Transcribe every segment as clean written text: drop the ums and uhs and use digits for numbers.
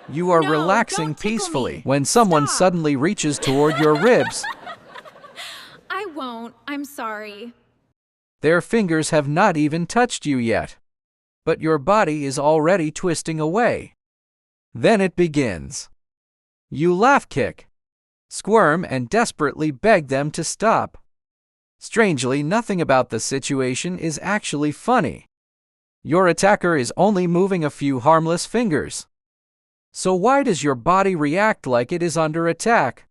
You are No, relaxing don't tickle peacefully me. when someone Stop. suddenly reaches toward your ribs. I won't. I'm sorry. Their fingers have not even touched you yet, but your body is already twisting away. Then it begins. You laugh, kick, squirm, and desperately beg them to stop. Strangely, nothing about the situation is actually funny. Your attacker is only moving a few harmless fingers. So why does your body react like it is under attack?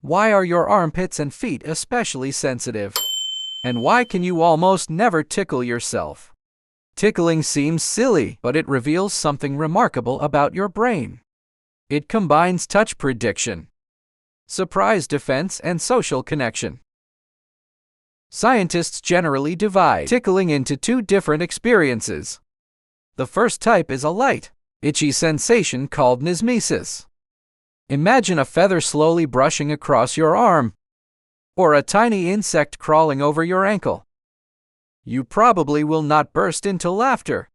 Why are your armpits and feet especially sensitive? And why can you almost never tickle yourself? Tickling seems silly, but it reveals something remarkable about your brain. It combines touch prediction, surprise defense, and social connection. Scientists generally divide tickling into two different experiences. The first type is a light, itchy sensation called nysmesis. Imagine a feather slowly brushing across your arm, or a tiny insect crawling over your ankle. You probably will not burst into laughter.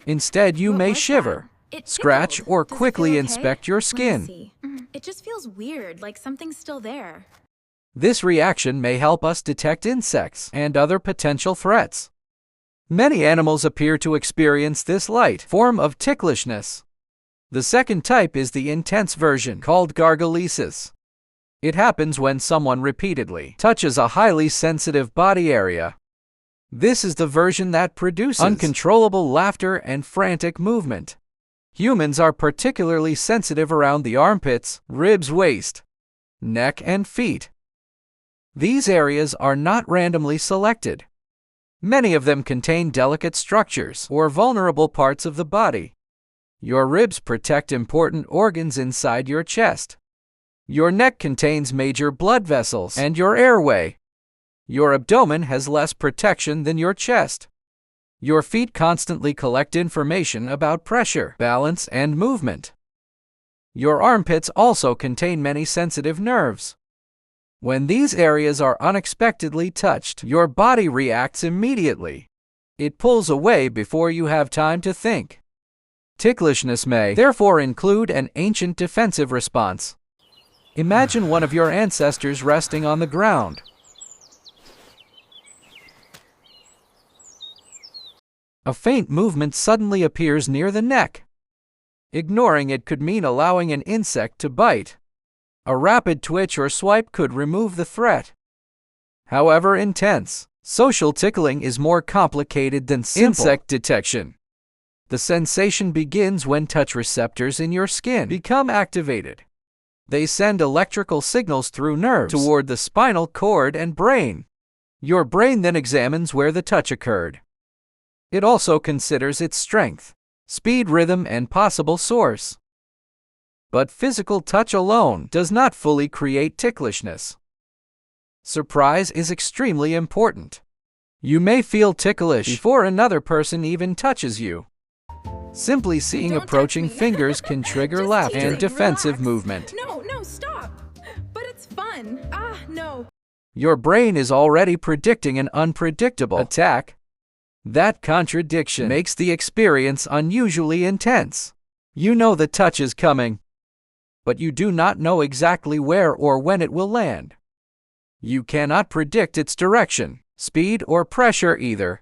Instead, you What may was shiver, that? It scratch, tickled. or Does it quickly feel okay? inspect your Let me skin. see. It just feels weird, like something's still there. This reaction may help us detect insects and other potential threats. Many animals appear to experience this light form of ticklishness. The second type is the intense version, called gargalesis. It happens when someone repeatedly touches a highly sensitive body area. This is the version that produces uncontrollable laughter and frantic movement. Humans are particularly sensitive around the armpits, ribs, waist, neck, and feet. These areas are not randomly selected. Many of them contain delicate structures or vulnerable parts of the body. Your ribs protect important organs inside your chest. Your neck contains major blood vessels and your airway. Your abdomen has less protection than your chest. Your feet constantly collect information about pressure, balance, and movement. Your armpits also contain many sensitive nerves. When these areas are unexpectedly touched, your body reacts immediately. It pulls away before you have time to think. Ticklishness may therefore include an ancient defensive response. Imagine one of your ancestors resting on the ground. A faint movement suddenly appears near the neck. Ignoring it could mean allowing an insect to bite. A rapid twitch or swipe could remove the threat. However intense, social tickling is more complicated than simple insect detection. The sensation begins when touch receptors in your skin become activated. They send electrical signals through nerves toward the spinal cord and brain. Your brain then examines where the touch occurred. It also considers its strength, speed, rhythm, and possible source. But physical touch alone does not fully create ticklishness. Surprise is extremely important. You may feel ticklish before another person even touches you. Simply seeing Don't approaching touch me. fingers can trigger Just laughter teasing, and defensive relax. movement. No, stop. But it's fun. No. Your brain is already predicting an unpredictable attack. That contradiction makes the experience unusually intense. You know the touch is coming, but you do not know exactly where or when it will land. You cannot predict its direction, speed, or pressure either.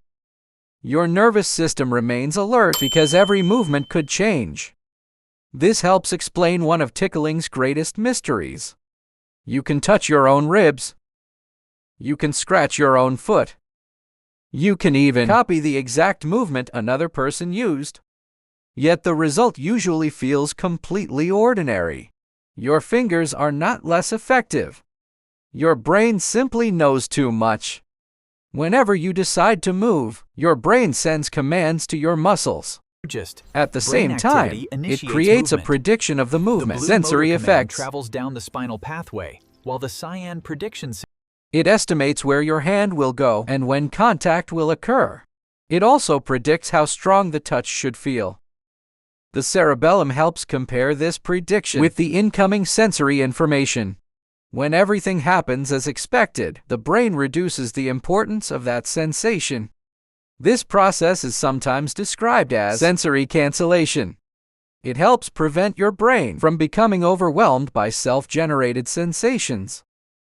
Your nervous system remains alert because every movement could change. This helps explain one of tickling's greatest mysteries. You can touch your own ribs. You can scratch your own foot. You can even copy the exact movement another person used. Yet the result usually feels completely ordinary. Your fingers are not less effective. Your brain simply knows too much. Whenever you decide to move, your brain sends commands to your muscles. At the same time, it creates a prediction of the movement. Sensory effects. Travels down the spinal pathway, while the cyan prediction. It estimates where your hand will go and when contact will occur. It also predicts how strong the touch should feel. The cerebellum helps compare this prediction with the incoming sensory information. When everything happens as expected, the brain reduces the importance of that sensation. This process is sometimes described as sensory cancellation. It helps prevent your brain from becoming overwhelmed by self-generated sensations.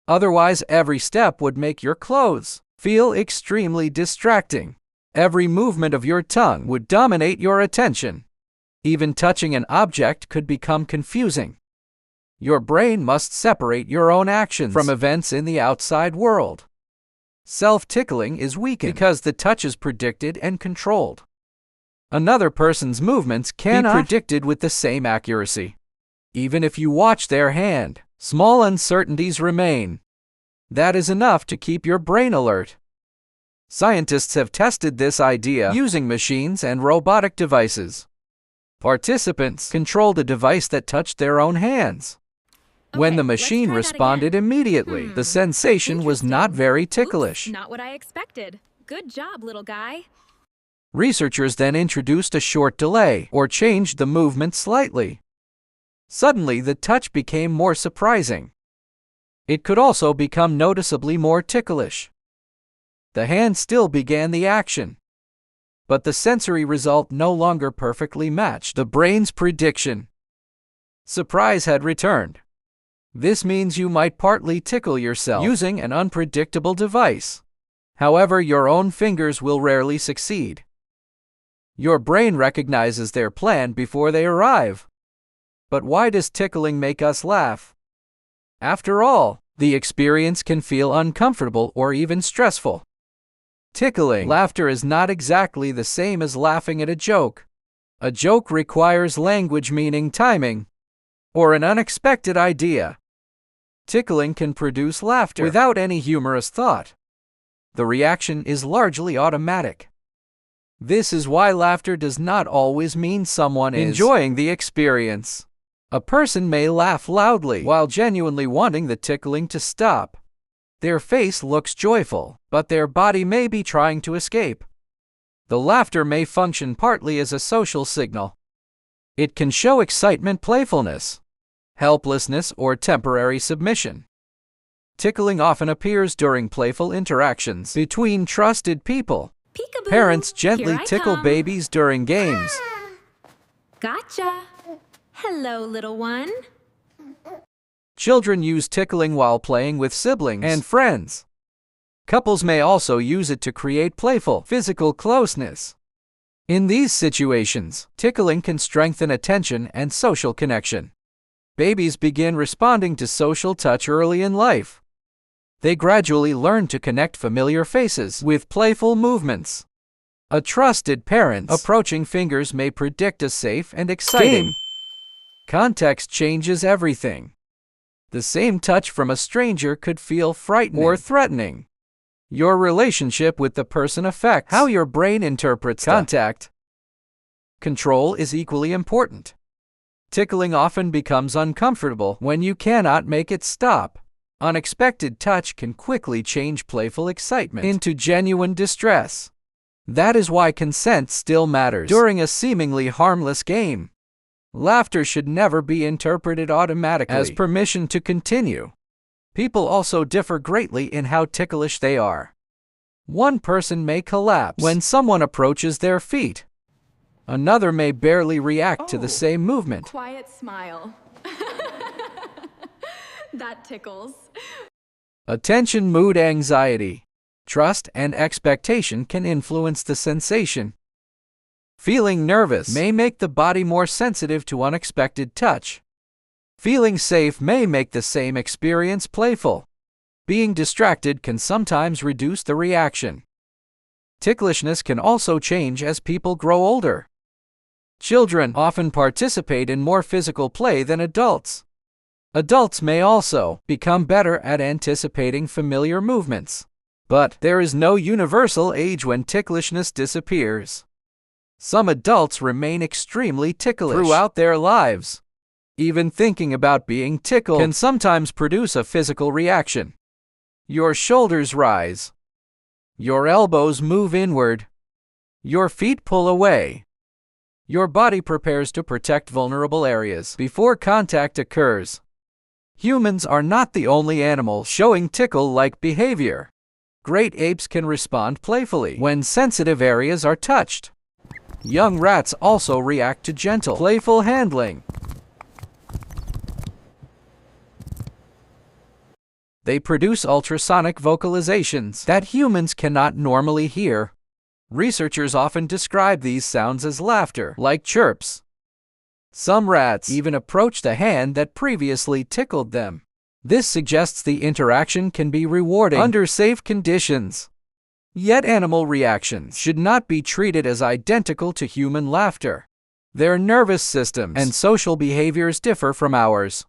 Otherwise, every step would make your clothes feel extremely distracting. Every movement of your tongue would dominate your attention. Even touching an object could become confusing. Your brain must separate your own actions from events in the outside world. Self-tickling is weakened because the touch is predicted and controlled. Another person's movements cannot be predicted with the same accuracy. Even if you watch their hand, small uncertainties remain. That is enough to keep your brain alert. Scientists have tested this idea using machines and robotic devices. Participants controlled a device that touched their own hands. When the machine responded immediately, the sensation was not very ticklish. Oops, not what I expected. Good job, little guy. Researchers then introduced a short delay or changed the movement slightly. Suddenly, the touch became more surprising. It could also become noticeably more ticklish. The hand still began the action, but the sensory result no longer perfectly matched the brain's prediction. Surprise had returned. This means you might partly tickle yourself using an unpredictable device. However, your own fingers will rarely succeed. Your brain recognizes their plan before they arrive. But why does tickling make us laugh? After all, the experience can feel uncomfortable or even stressful. Tickling laughter is not exactly the same as laughing at a joke. A joke requires language, meaning timing, or an unexpected idea. Tickling can produce laughter without any humorous thought. The reaction is largely automatic. This is why laughter does not always mean someone is enjoying the experience. A person may laugh loudly while genuinely wanting the tickling to stop. Their face looks joyful, but their body may be trying to escape. The laughter may function partly as a social signal. It can show excitement, playfulness, helplessness, or temporary submission. Tickling often appears during playful interactions between trusted people. Peekaboo. Parents gently Here I tickle come. babies during games. Gotcha. Hello, little one. Children use tickling while playing with siblings and friends. Couples may also use it to create playful, physical closeness. In these situations, tickling can strengthen attention and social connection. Babies begin responding to social touch early in life. They gradually learn to connect familiar faces with playful movements. A trusted parent's approaching fingers may predict a safe and exciting game. Context changes everything. The same touch from a stranger could feel frightening or threatening. Your relationship with the person affects how your brain interprets contact. Control is equally important. Tickling often becomes uncomfortable when you cannot make it stop. Unexpected touch can quickly change playful excitement into genuine distress. That is why consent still matters during a seemingly harmless game. Laughter should never be interpreted automatically as permission to continue. People also differ greatly in how ticklish they are. One person may collapse when someone approaches their feet. Another may barely react to the same movement. Quiet smile. That tickles. Attention, mood, anxiety, trust, and expectation can influence the sensation. Feeling nervous may make the body more sensitive to unexpected touch. Feeling safe may make the same experience playful. Being distracted can sometimes reduce the reaction. Ticklishness can also change as people grow older. Children often participate in more physical play than adults. Adults may also become better at anticipating familiar movements. But there is no universal age when ticklishness disappears. Some adults remain extremely ticklish throughout their lives. Even thinking about being tickled can sometimes produce a physical reaction. Your shoulders rise. Your elbows move inward. Your feet pull away. Your body prepares to protect vulnerable areas before contact occurs. Humans are not the only animals showing tickle-like behavior. Great apes can respond playfully when sensitive areas are touched. Young rats also react to gentle, playful handling. They produce ultrasonic vocalizations that humans cannot normally hear. Researchers often describe these sounds as laughter, like chirps. Some rats even approach the hand that previously tickled them. This suggests the interaction can be rewarding under safe conditions. Yet animal reactions should not be treated as identical to human laughter. Their nervous systems and social behaviors differ from ours.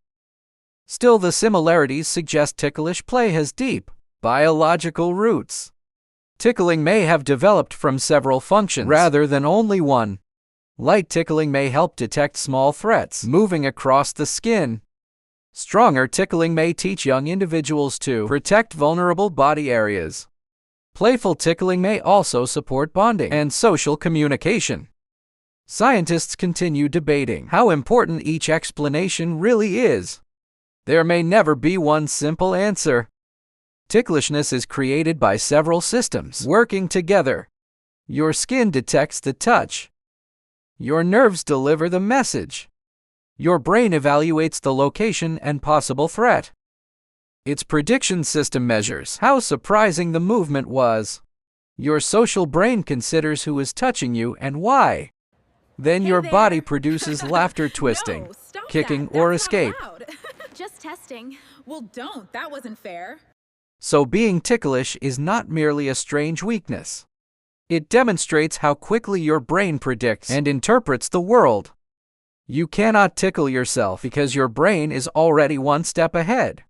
Still, the similarities suggest ticklish play has deep, biological roots. Tickling may have developed from several functions rather than only one. Light tickling may help detect small threats moving across the skin. Stronger tickling may teach young individuals to protect vulnerable body areas. Playful tickling may also support bonding and social communication. Scientists continue debating how important each explanation really is. There may never be one simple answer. Ticklishness is created by several systems working together. Your skin detects the touch. Your nerves deliver the message. Your brain evaluates the location and possible threat. Its prediction system measures how surprising the movement was. Your social brain considers who is touching you and why. Then Hey your there. body produces laughter twisting, No, stop kicking, that. or That's escape. not allowed. Just testing. Well, don't. That wasn't fair. So being ticklish is not merely a strange weakness. It demonstrates how quickly your brain predicts and interprets the world. You cannot tickle yourself because your brain is already one step ahead.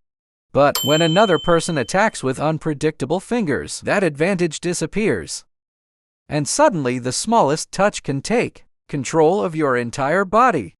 But when another person attacks with unpredictable fingers, that advantage disappears. And suddenly the smallest touch can take control of your entire body.